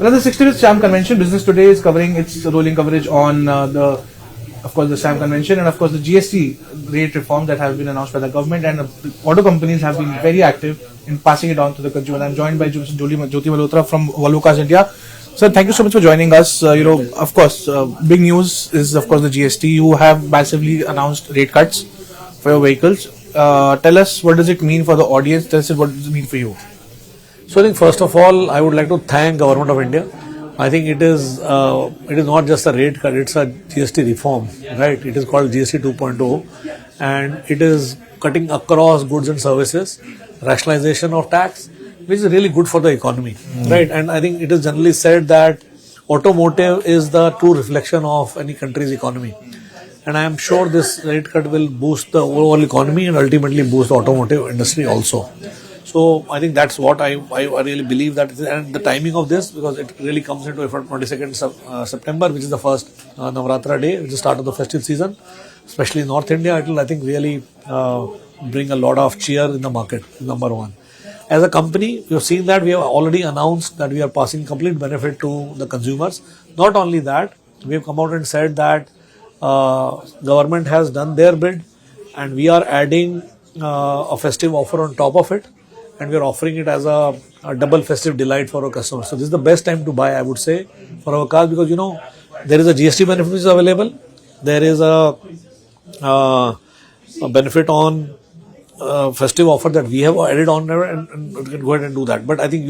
Well, the 65th SAM convention, Business Today is covering its rolling coverage on of course, the SAM convention and of course the GST rate reform that have been announced by the government, and auto companies have been very active in passing it on to the consumer. I'm joined by Jyoti Malhotra from Volvo Cars India. Sir, thank you so much for joining us. Of course, big news is of course the GST. You have massively announced rate cuts for your vehicles. Tell us, what does it mean for the audience? Tell us what does it mean for you? So I think first of all, I would like to thank Government of India. I think it is not just a rate cut; it's a GST reform, right? It is called GST 2.0, and it is cutting across goods and services, rationalization of tax, which is really good for the economy, right? And I think it is generally said that automotive is the true reflection of any country's economy, and I am sure this rate cut will boost the overall economy and ultimately boost the automotive industry also. So I think that's what I really believe that, and the timing of this, because it really comes into effect 22nd September, which is the first Navratra day, which is the start of the festive season, especially in North India. It will, I think, really bring a lot of cheer in the market, number one. As a company, we have seen that we have already announced that we are passing complete benefit to the consumers. Not only that, we have come out and said that government has done their bid and we are adding a festive offer on top of it. And we are offering it as a double festive delight for our customers. So this is the best time to buy, I would say, for our cars, because there is a GST benefit which is available. There is a benefit on festive offer that we have added on there, and we can go ahead and do that. But I think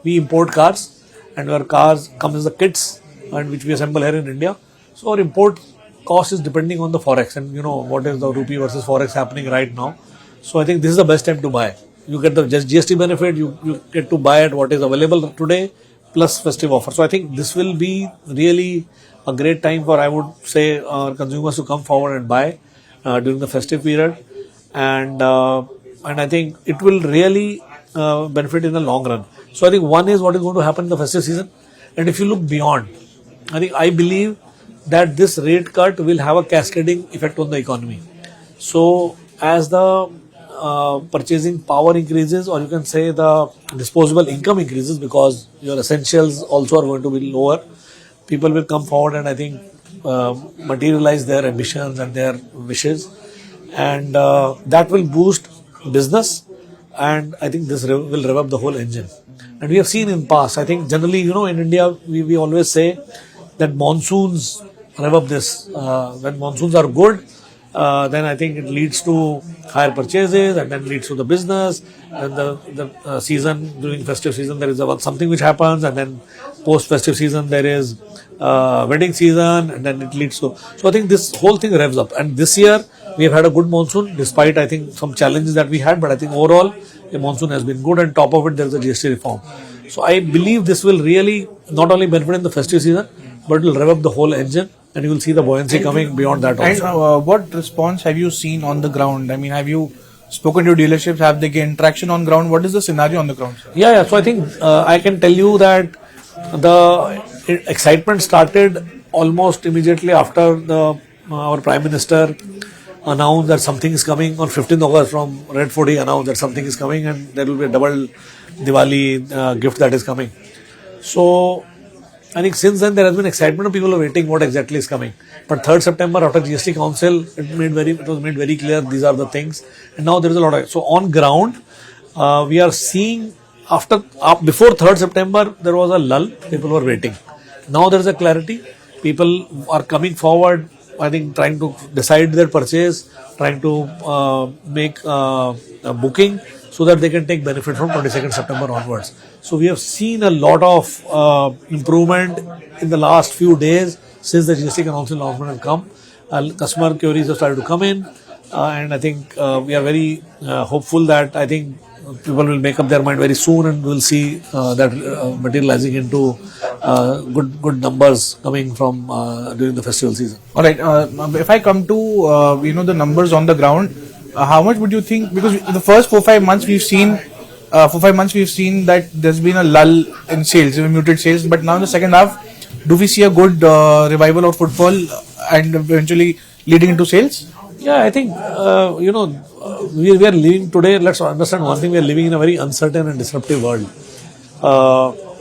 we import cars, and our cars come as the kits, and which we assemble here in India. So our import cost is depending on the forex, and what is the rupee versus forex happening right now. So I think this is the best time to buy. You get the GST benefit, you get to buy it what is available today, plus festive offer. So I think this will be really a great time for, I would say, consumers to come forward and buy during the festive period. And I think it will really benefit in the long run. So I think one is what is going to happen in the festive season. And if you look beyond, I believe that this rate cut will have a cascading effect on the economy. So as the purchasing power increases, or you can say the disposable income increases, because your essentials also are going to be lower, people will come forward and I think materialize their ambitions and their wishes, and that will boost business, and I think this will rev up the whole engine. And we have seen in past, I think generally, in India, we always say that monsoons rev up this. When monsoons are good, then I think it leads to higher purchases, and then leads to the business. And the season, during festive season, there is something which happens, and then post festive season there is wedding season, and then it leads to. So I think this whole thing revs up. And this year we have had a good monsoon, despite I think some challenges that we had. But I think overall the monsoon has been good, and top of it there is a GST reform. So I believe this will really not only benefit in the festive season, but it will rev up the whole engine. And you will see the buoyancy coming beyond that also. And what response have you seen on the ground? I mean, have you spoken to dealerships? Have they gained traction on ground? What is the scenario on the ground, sir? Yeah. So I think I can tell you that the excitement started almost immediately after our Prime Minister announced that something is coming on 15th August from Red Fort. He announced that something is coming and there will be a double Diwali gift that is coming. So I think since then there has been excitement of people are waiting what exactly is coming. But 3rd September after GST Council, it was made very clear these are the things. And now there is a lot of, so on ground, we are seeing before 3rd September, there was a lull, people were waiting. Now there is a clarity, people are coming forward, I think trying to decide their purchase, trying to make a booking, so that they can take benefit from 22nd September onwards. So we have seen a lot of improvement in the last few days since the GST Council announcement has come. Customer queries have started to come in, and I think we are very hopeful that I think people will make up their mind very soon, and we will see that materializing into good numbers coming from during the festival season. All right. If I come to the numbers on the ground, how much would you think? Because the first 4-5 months we've seen that there's been a lull in sales, muted sales. But now in the second half, do we see a good revival of footfall and eventually leading into sales? Yeah, I think we are living today. Let's understand one thing: we are living in a very uncertain and disruptive world.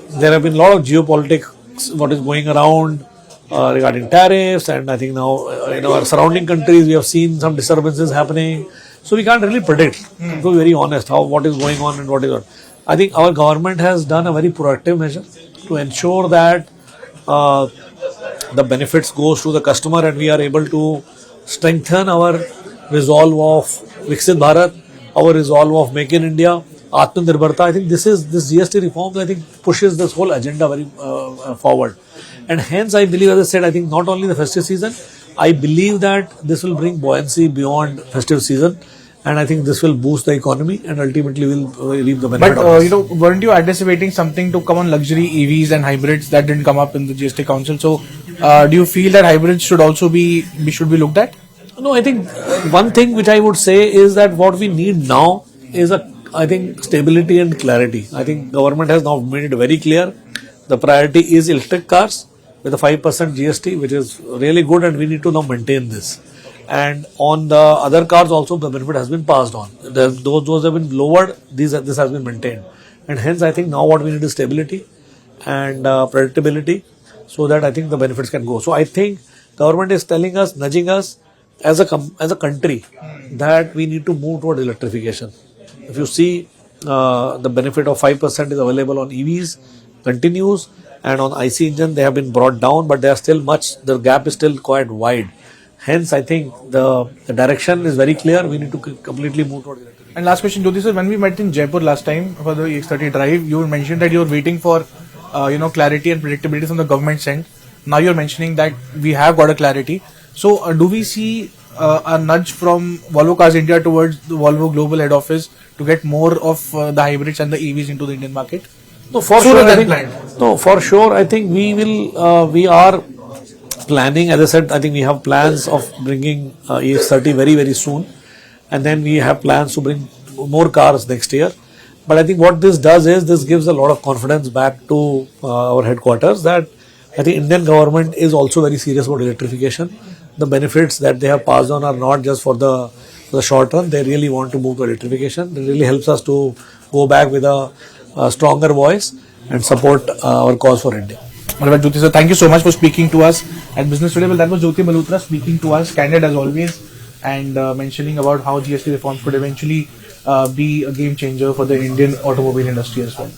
there have been a lot of geopolitics, what is going around regarding tariffs, and I think now in our surrounding countries we have seen some disturbances happening. So we can't really predict, to be very honest, what is going on and what is not. I think our government has done a very proactive measure to ensure that the benefits goes to the customer, and we are able to strengthen our resolve of Viksit Bharat, our resolve of Make in India, Atmanirbharta. I think this GST reforms, I think, pushes this whole agenda very forward. And hence, I believe, as I said, I think not only the festive season, I believe that this will bring buoyancy beyond festive season. And I think this will boost the economy and ultimately will reap the benefit. But weren't you anticipating something to come on luxury EVs and hybrids that didn't come up in the GST Council? So, do you feel that hybrids should also be looked at? No, I think one thing which I would say is that what we need now is I think stability and clarity. I think government has now made it very clear. The priority is electric cars with a 5% GST, which is really good, and we need to now maintain this. And on the other cars also, the benefit has been passed on. Those have been lowered. This has been maintained, and hence I think now what we need is stability and predictability, so that I think the benefits can go. So I think government is telling us, nudging us as a country, that we need to move toward electrification. If you see, the benefit of 5% is available on EVs, continues, and on IC engine they have been brought down, but they are still the gap is still quite wide. Hence, I think the direction is very clear. We need to completely move toward electrification. And last question, Jyoti sir, when we met in Jaipur last time for the EX30 drive, you mentioned that you were waiting for clarity and predictability from the government end. Now you're mentioning that we have got a clarity. So do we see a nudge from Volvo Cars India towards the Volvo Global Head Office to get more of the hybrids and the EVs into the Indian market? No, for sure. I think we are planning. As I said, I think we have plans of bringing EX30 very, very soon, and then we have plans to bring more cars next year. But I think what this does is this gives a lot of confidence back to our headquarters that I think Indian government is also very serious about electrification. The benefits that they have passed on are not just for the short run. They really want to move to electrification. It really helps us to go back with a stronger voice and support our cause for India. All right, Jyoti sir, thank you so much for speaking to us at Business Today. Well, that was Jyoti Malhotra speaking to us, candid as always, and mentioning about how GST reforms could eventually be a game changer for the Indian automobile industry as well.